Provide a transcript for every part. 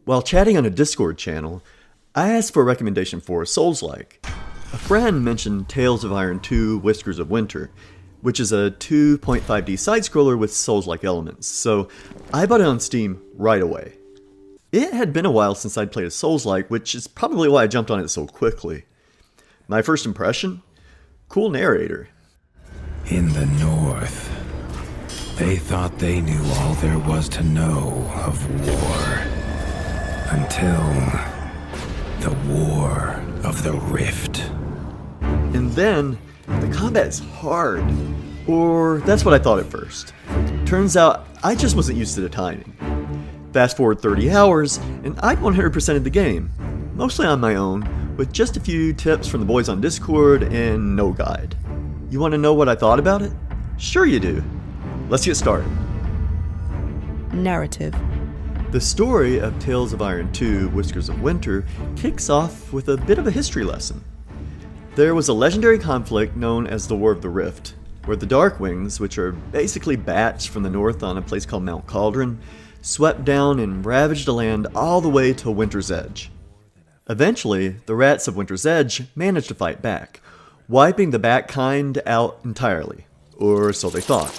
While chatting on a Discord channel, I asked for a recommendation for Soulslike. A friend mentioned Tales of Iron 2 Whiskers of Winter, which is a 2.5D side-scroller with Souls-like elements, so I bought it on Steam right away. It had been a while since I'd played a Souls-like, which is probably why I jumped on it so quickly. My first impression? Cool narrator. In the north, they thought they knew all there was to know of war. Until the War of the Rift. And then, the combat's hard. Or that's what I thought at first. Turns out, I just wasn't used to the timing. Fast forward 30 hours, and I'd 100%ed the game. Mostly on my own, with just a few tips from the boys on Discord and no guide. You want to know what I thought about it? Sure you do. Let's get started. Narrative. The story of Tales of Iron 2 Whiskers of Winter kicks off with a bit of a history lesson. There was a legendary conflict known as the War of the Rift, where the Darkwings, which are basically bats from the north on a place called Mount Cauldron, swept down and ravaged the land all the way to Winter's Edge. Eventually, the rats of Winter's Edge managed to fight back, wiping the bat kind out entirely, or so they thought.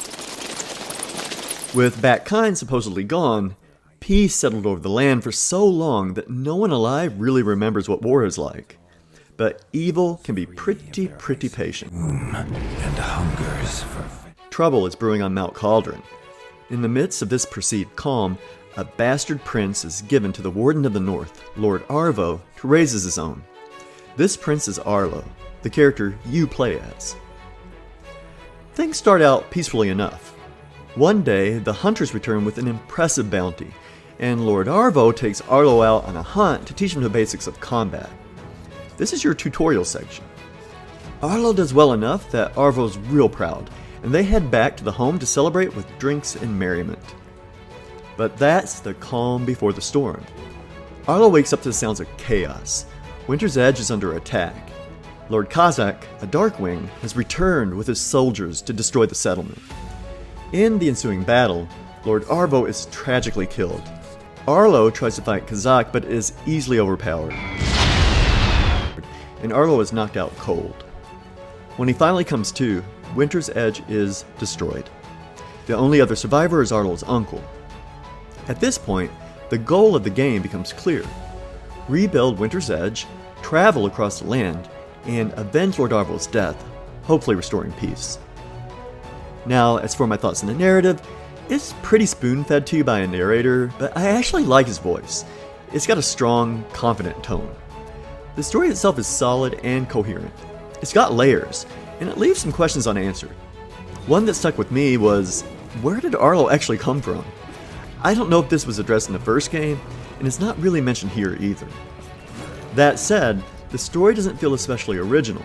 With bat kind supposedly gone, peace settled over the land for so long that no one alive really remembers what war is like. But evil can be pretty patient. And hungers for... Trouble is brewing on Mount Cauldron. In the midst of this perceived calm, a bastard prince is given to the Warden of the North, Lord Arvo, to raise as his own. This prince is Arlo, the character you play as. Things start out peacefully enough. One day, the hunters return with an impressive bounty, and Lord Arvo takes Arlo out on a hunt to teach him the basics of combat. This is your tutorial section. Arlo does well enough that Arvo's real proud, and they head back to the home to celebrate with drinks and merriment. But that's the calm before the storm. Arlo wakes up to the sounds of chaos. Winter's Edge is under attack. Lord Kazak, a Darkwing, has returned with his soldiers to destroy the settlement. In the ensuing battle, Lord Arvo is tragically killed. Arlo tries to fight Kazak but is easily overpowered, and Arlo is knocked out cold. When he finally comes to, Winter's Edge is destroyed. The only other survivor is Arlo's uncle. At this point, the goal of the game becomes clear. Rebuild Winter's Edge, travel across the land, and avenge Lord Arvo's death, hopefully restoring peace. Now, as for my thoughts on the narrative, it's pretty spoon-fed to you by a narrator, but I actually like his voice. It's got a strong, confident tone. The story itself is solid and coherent. It's got layers, and it leaves some questions unanswered. One that stuck with me was, where did Arlo actually come from? I don't know if this was addressed in the first game, and it's not really mentioned here either. That said, the story doesn't feel especially original.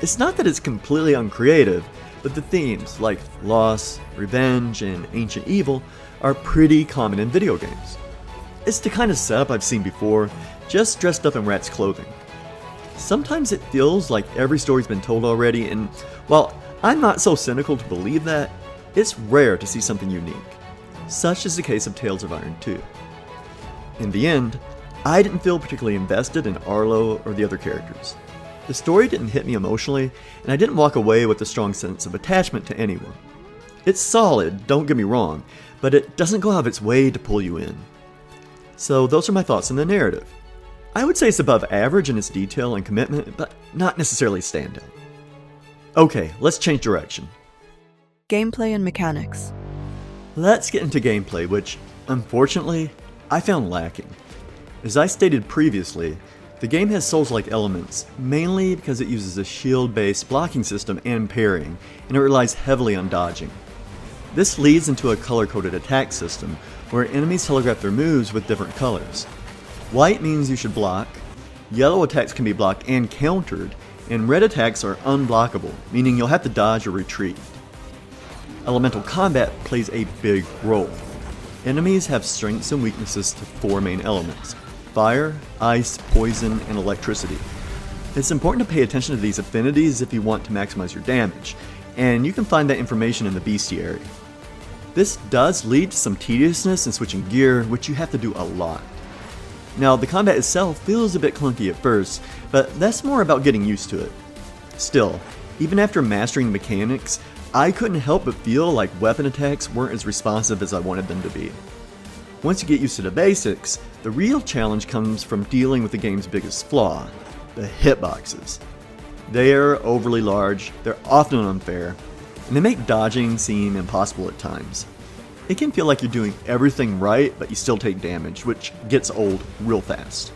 It's not that it's completely uncreative, but the themes, like loss, revenge, and ancient evil, are pretty common in video games. It's the kind of setup I've seen before, just dressed up in rat's clothing. Sometimes it feels like every story's been told already, and while I'm not so cynical to believe that, it's rare to see something unique. Such is the case of Tales of Iron 2. In the end, I didn't feel particularly invested in Arlo or the other characters. The story didn't hit me emotionally, and I didn't walk away with a strong sense of attachment to anyone. It's solid, don't get me wrong, but it doesn't go out of its way to pull you in. So those are my thoughts on the narrative. I would say it's above average in its detail and commitment, but not necessarily standout. Okay, let's change direction. Gameplay and mechanics. Let's get into gameplay, which, unfortunately, I found lacking. As I stated previously, the game has Souls-like elements, mainly because it uses a shield-based blocking system and parrying, and it relies heavily on dodging. This leads into a color-coded attack system, where enemies telegraph their moves with different colors. White means you should block, yellow attacks can be blocked and countered, and red attacks are unblockable, meaning you'll have to dodge or retreat. Elemental combat plays a big role. Enemies have strengths and weaknesses to 4 main elements: fire, ice, poison, and electricity. It's important to pay attention to these affinities if you want to maximize your damage, and you can find that information in the bestiary. This does lead to some tediousness in switching gear, which you have to do a lot. Now, the combat itself feels a bit clunky at first, but that's more about getting used to it. Still, even after mastering the mechanics, I couldn't help but feel like weapon attacks weren't as responsive as I wanted them to be. Once you get used to the basics, the real challenge comes from dealing with the game's biggest flaw, the hitboxes. They are overly large, they're often unfair, and they make dodging seem impossible at times. It can feel like you're doing everything right, but you still take damage, which gets old real fast.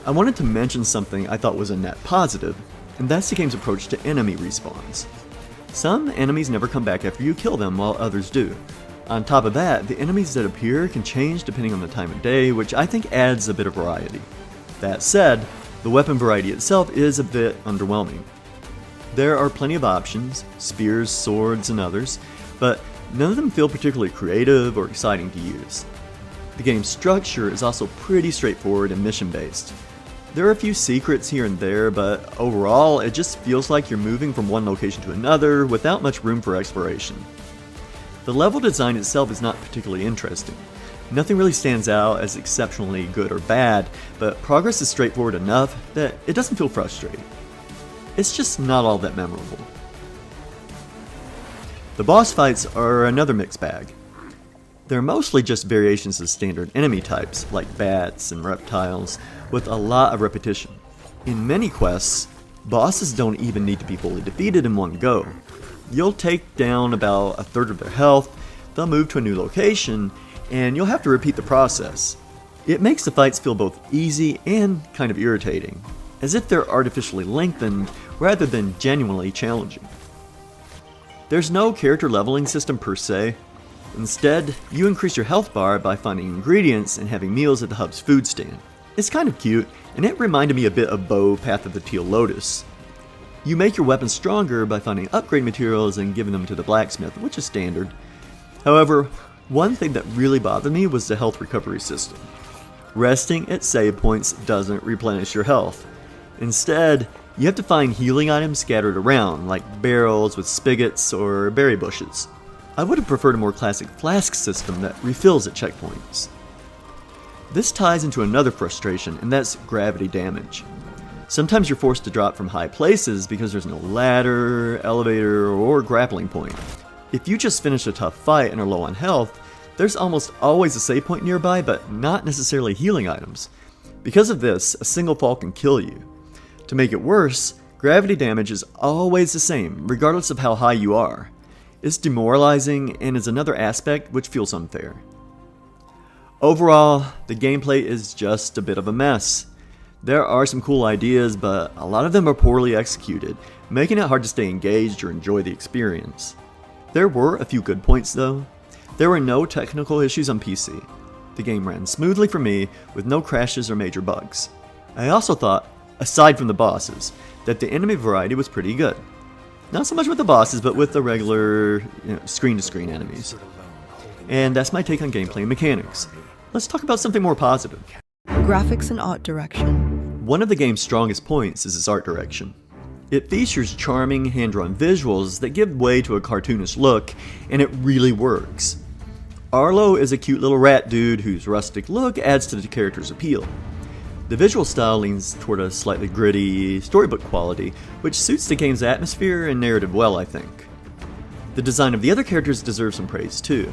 I wanted to mention something I thought was a net positive, and that's the game's approach to enemy respawns. Some enemies never come back after you kill them, while others do. On top of that, the enemies that appear can change depending on the time of day, which I think adds a bit of variety. That said, the weapon variety itself is a bit underwhelming. There are plenty of options, spears, swords, and others, but none of them feel particularly creative or exciting to use. The game's structure is also pretty straightforward and mission-based. There are a few secrets here and there, but overall, it just feels like you're moving from one location to another without much room for exploration. The level design itself is not particularly interesting. Nothing really stands out as exceptionally good or bad, but progress is straightforward enough that it doesn't feel frustrating. It's just not all that memorable. The boss fights are another mixed bag. They're mostly just variations of standard enemy types, like bats and reptiles, with a lot of repetition. In many quests, bosses don't even need to be fully defeated in one go. You'll take down about a third of their health, they'll move to a new location, and you'll have to repeat the process. It makes the fights feel both easy and kind of irritating, as if they're artificially lengthened rather than genuinely challenging. There's no character leveling system per se. Instead, you increase your health bar by finding ingredients and having meals at the hub's food stand. It's kind of cute, and it reminded me a bit of Bow Path of the Teal Lotus. You make your weapons stronger by finding upgrade materials and giving them to the blacksmith, which is standard. However, one thing that really bothered me was the health recovery system. Resting at save points doesn't replenish your health. Instead, you have to find healing items scattered around, like barrels with spigots or berry bushes. I would have preferred a more classic flask system that refills at checkpoints. This ties into another frustration, and that's gravity damage. Sometimes you're forced to drop from high places because there's no ladder, elevator, or grappling point. If you just finish a tough fight and are low on health, there's almost always a save point nearby, but not necessarily healing items. Because of this, a single fall can kill you. To make it worse, gravity damage is always the same, regardless of how high you are. It's demoralizing and is another aspect which feels unfair. Overall, the gameplay is just a bit of a mess. There are some cool ideas, but a lot of them are poorly executed, making it hard to stay engaged or enjoy the experience. There were a few good points though. There were no technical issues on PC. The game ran smoothly for me, with no crashes or major bugs. I also thought, aside from the bosses, that the enemy variety was pretty good. Not so much with the bosses, but with the regular screen-to-screen enemies. And that's my take on gameplay and mechanics. Let's talk about something more positive. Graphics and art direction. One of the game's strongest points is its art direction. It features charming, hand-drawn visuals that give way to a cartoonish look, and it really works. Arlo is a cute little rat dude whose rustic look adds to the character's appeal. The visual style leans toward a slightly gritty, storybook quality, which suits the game's atmosphere and narrative well, I think. The design of the other characters deserves some praise too.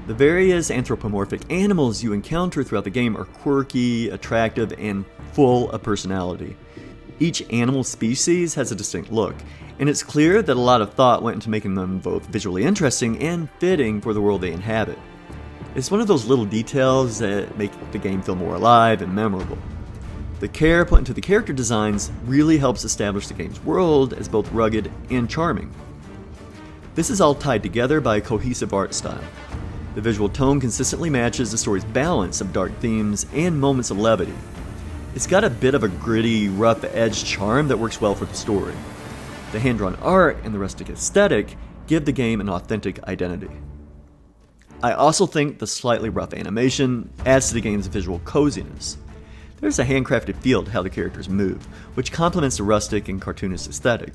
The various anthropomorphic animals you encounter throughout the game are quirky, attractive, and full of personality. Each animal species has a distinct look, and it's clear that a lot of thought went into making them both visually interesting and fitting for the world they inhabit. It's one of those little details that make the game feel more alive and memorable. The care put into the character designs really helps establish the game's world as both rugged and charming. This is all tied together by a cohesive art style. The visual tone consistently matches the story's balance of dark themes and moments of levity. It's got a bit of a gritty, rough-edged charm that works well for the story. The hand-drawn art and the rustic aesthetic give the game an authentic identity. I also think the slightly rough animation adds to the game's visual coziness. There's a handcrafted feel to how the characters move, which complements the rustic and cartoonist aesthetic.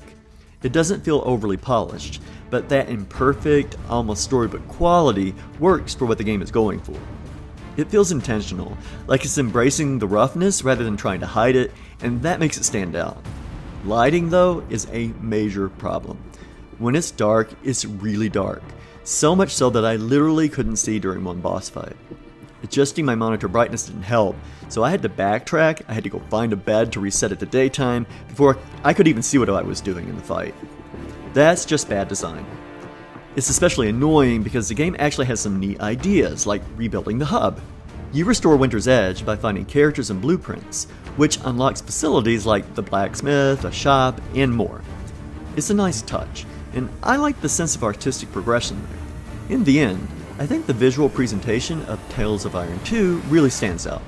It doesn't feel overly polished, but that imperfect, almost storybook quality works for what the game is going for. It feels intentional, like it's embracing the roughness rather than trying to hide it, and that makes it stand out. Lighting, though, is a major problem. When it's dark, it's really dark. So much so that I literally couldn't see during one boss fight. Adjusting my monitor brightness didn't help, so I had to backtrack. I had to go find a bed to reset it to daytime before I could even see what I was doing in the fight. That's just bad design. It's especially annoying because the game actually has some neat ideas, like rebuilding the hub. You restore Winter's Edge by finding characters and blueprints, which unlocks facilities like the blacksmith, a shop, and more. It's a nice touch, and I like the sense of artistic progression there. In the end, I think the visual presentation of Tales of Iron 2 really stands out.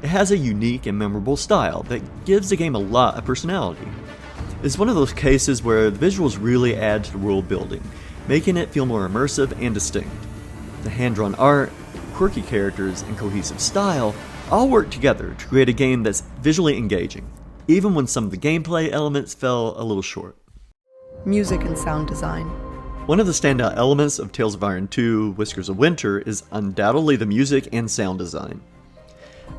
It has a unique and memorable style that gives the game a lot of personality. It's one of those cases where the visuals really add to the world building, making it feel more immersive and distinct. The hand-drawn art, quirky characters, and cohesive style all work together to create a game that's visually engaging, even when some of the gameplay elements fell a little short. Music and sound design. One of the standout elements of Tales of Iron 2 Whiskers of Winter is undoubtedly the music and sound design.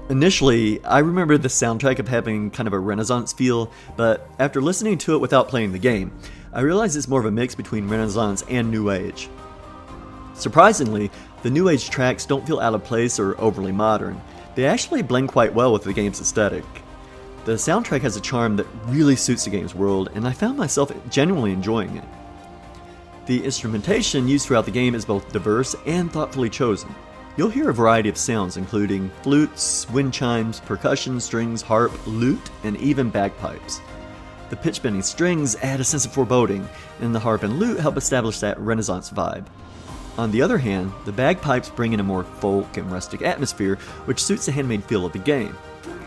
Initially, I remember the soundtrack of having kind of a Renaissance feel, but after listening to it without playing the game, I realized it's more of a mix between Renaissance and New Age. Surprisingly, the New Age tracks don't feel out of place or overly modern. They actually blend quite well with the game's aesthetic. The soundtrack has a charm that really suits the game's world, and I found myself genuinely enjoying it. The instrumentation used throughout the game is both diverse and thoughtfully chosen. You'll hear a variety of sounds including flutes, wind chimes, percussion, strings, harp, lute, and even bagpipes. The pitch-bending strings add a sense of foreboding, and the harp and lute help establish that Renaissance vibe. On the other hand, the bagpipes bring in a more folk and rustic atmosphere, which suits the handmade feel of the game.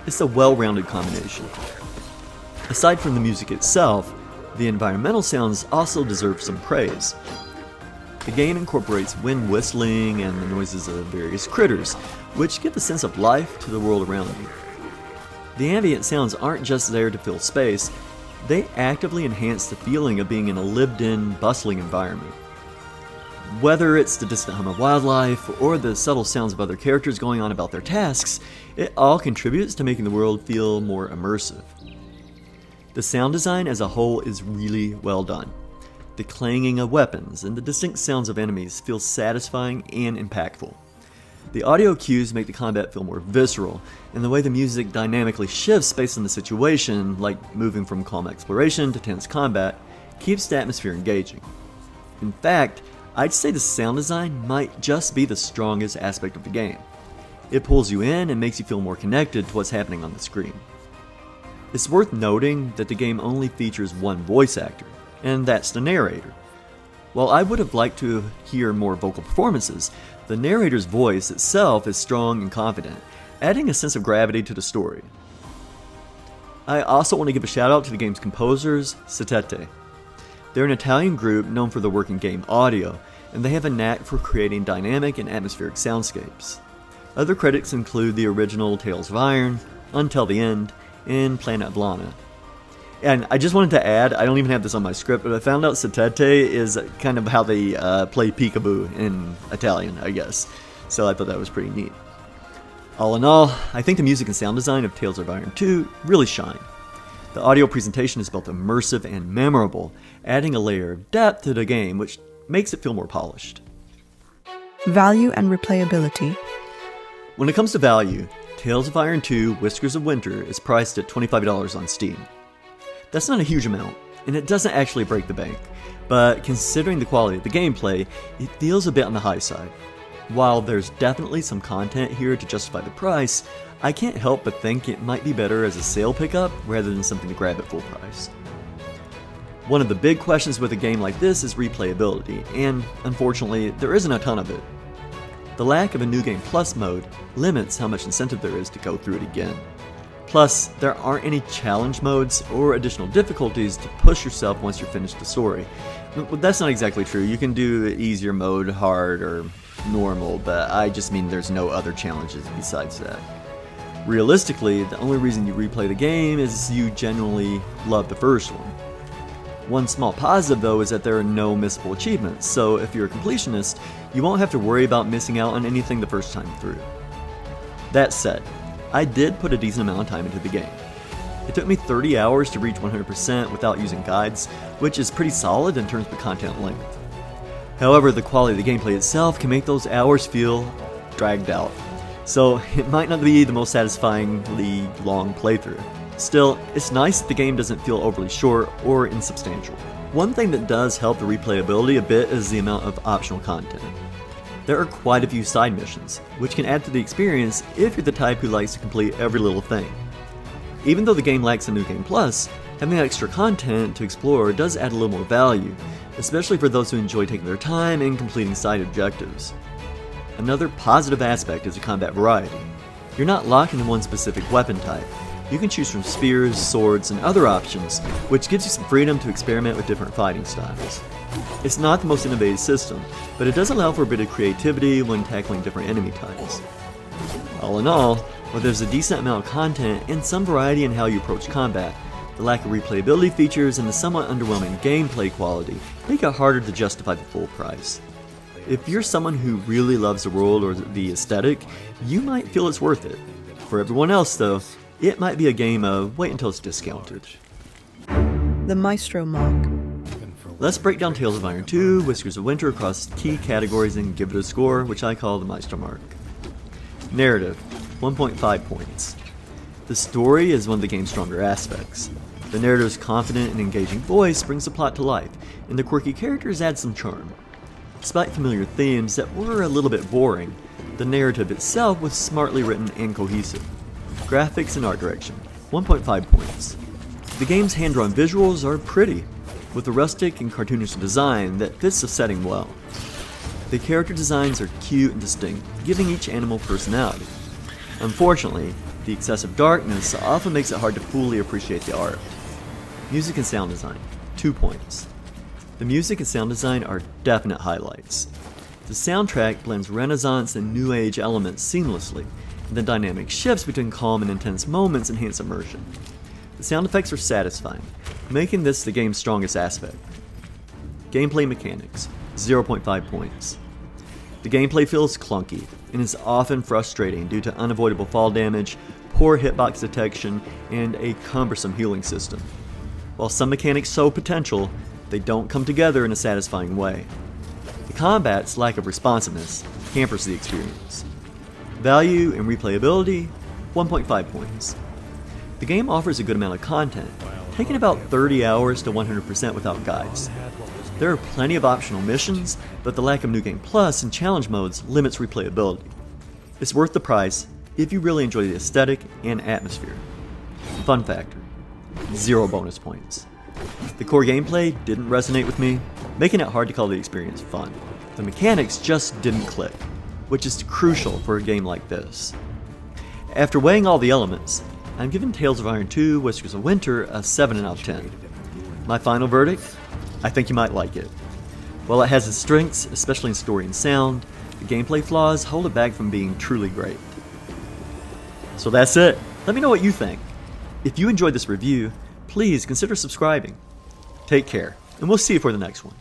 It's a well-rounded combination. Aside from the music itself, the environmental sounds also deserve some praise. The game incorporates wind whistling and the noises of various critters, which give a sense of life to the world around you. The ambient sounds aren't just there to fill space, they actively enhance the feeling of being in a lived-in, bustling environment. Whether it's the distant hum of wildlife or the subtle sounds of other characters going on about their tasks, it all contributes to making the world feel more immersive. The sound design as a whole is really well done. The clanging of weapons and the distinct sounds of enemies feel satisfying and impactful. The audio cues make the combat feel more visceral, and the way the music dynamically shifts based on the situation, like moving from calm exploration to tense combat, keeps the atmosphere engaging. In fact, I'd say the sound design might just be the strongest aspect of the game. It pulls you in and makes you feel more connected to what's happening on the screen. It's worth noting that the game only features one voice actor, and that's the narrator. While I would have liked to hear more vocal performances, the narrator's voice itself is strong and confident, adding a sense of gravity to the story. I also want to give a shout out to the game's composers, Setete. They're an Italian group known for their work in game audio, and they have a knack for creating dynamic and atmospheric soundscapes. Other credits include the original Tales of Iron, Until the End, and Planet of Lana. And I just wanted to add, I don't even have this on my script, but I found out Setete is kind of how they play peekaboo in Italian, I guess. So I thought that was pretty neat. All in all, I think the music and sound design of Tales of Iron 2 really shine. The audio presentation is both immersive and memorable, adding a layer of depth to the game, which makes it feel more polished. Value and replayability. When it comes to value, Tales of Iron 2 Whiskers of Winter is priced at $25 on Steam. That's not a huge amount, and it doesn't actually break the bank, but considering the quality of the gameplay, it feels a bit on the high side. While there's definitely some content here to justify the price, I can't help but think it might be better as a sale pickup rather than something to grab at full price. One of the big questions with a game like this is replayability, and unfortunately, there isn't a ton of it. The lack of a New Game Plus mode limits how much incentive there is to go through it again. Plus, there aren't any challenge modes or additional difficulties to push yourself once you're finished the story. That's not exactly true. You can do easier mode, hard, or normal, but I just mean there's no other challenges besides that. Realistically, the only reason you replay the game is you genuinely love the first one. One small positive though is that there are no missable achievements, so if you're a completionist, you won't have to worry about missing out on anything the first time through. That said, I did put a decent amount of time into the game. It took me 30 hours to reach 100% without using guides, which is pretty solid in terms of content length. However, the quality of the gameplay itself can make those hours feel dragged out, so it might not be the most satisfyingly long playthrough. Still, it's nice that the game doesn't feel overly short or insubstantial. One thing that does help the replayability a bit is the amount of optional content. There are quite a few side missions, which can add to the experience if you're the type who likes to complete every little thing. Even though the game lacks a New Game Plus, having extra content to explore does add a little more value, especially for those who enjoy taking their time and completing side objectives. Another positive aspect is the combat variety. You're not locked into one specific weapon type. You can choose from spears, swords, and other options, which gives you some freedom to experiment with different fighting styles. It's not the most innovative system, but it does allow for a bit of creativity when tackling different enemy types. All in all, while there's a decent amount of content and some variety in how you approach combat, the lack of replayability features and the somewhat underwhelming gameplay quality make it harder to justify the full price. If you're someone who really loves the world or the aesthetic, you might feel it's worth it. For everyone else though, it might be a game of wait until it's discounted. The Maestro Mark. Let's break down Tales of Iron 2, Whiskers of Winter across key categories and give it a score, which I call the Maestro Mark. Narrative, 1.5 points. The story is one of the game's stronger aspects. The narrative's confident and engaging voice brings the plot to life, and the quirky characters add some charm. Despite familiar themes that were a little bit boring, the narrative itself was smartly written and cohesive. Graphics and art direction, 1.5 points. The game's hand-drawn visuals are pretty, with a rustic and cartoonish design that fits the setting well. The character designs are cute and distinct, giving each animal personality. Unfortunately, the excessive darkness often makes it hard to fully appreciate the art. Music and sound design, 2 points. The music and sound design are definite highlights. The soundtrack blends Renaissance and New Age elements seamlessly, and the dynamic shifts between calm and intense moments enhance immersion. The sound effects are satisfying, making this the game's strongest aspect. Gameplay mechanics, 0.5 points. The gameplay feels clunky and is often frustrating due to unavoidable fall damage, poor hitbox detection, and a cumbersome healing system. While some mechanics show potential, they don't come together in a satisfying way. The combat's lack of responsiveness hampers the experience. Value and replayability, 1.5 points. The game offers a good amount of content, taking about 30 hours to 100% without guides. There are plenty of optional missions, but the lack of New Game Plus and challenge modes limits replayability. It's worth the price if you really enjoy the aesthetic and atmosphere. Fun factor, 0 bonus points. The core gameplay didn't resonate with me, making it hard to call the experience fun. The mechanics just didn't click, which is crucial for a game like this. After weighing all the elements, I'm giving Tales of Iron 2 Whiskers of Winter a 7 out of 10. My final verdict? I think you might like it. While it has its strengths, especially in story and sound, the gameplay flaws hold it back from being truly great. So that's it. Let me know what you think. If you enjoyed this review, please consider subscribing. Take care, and we'll see you for the next one.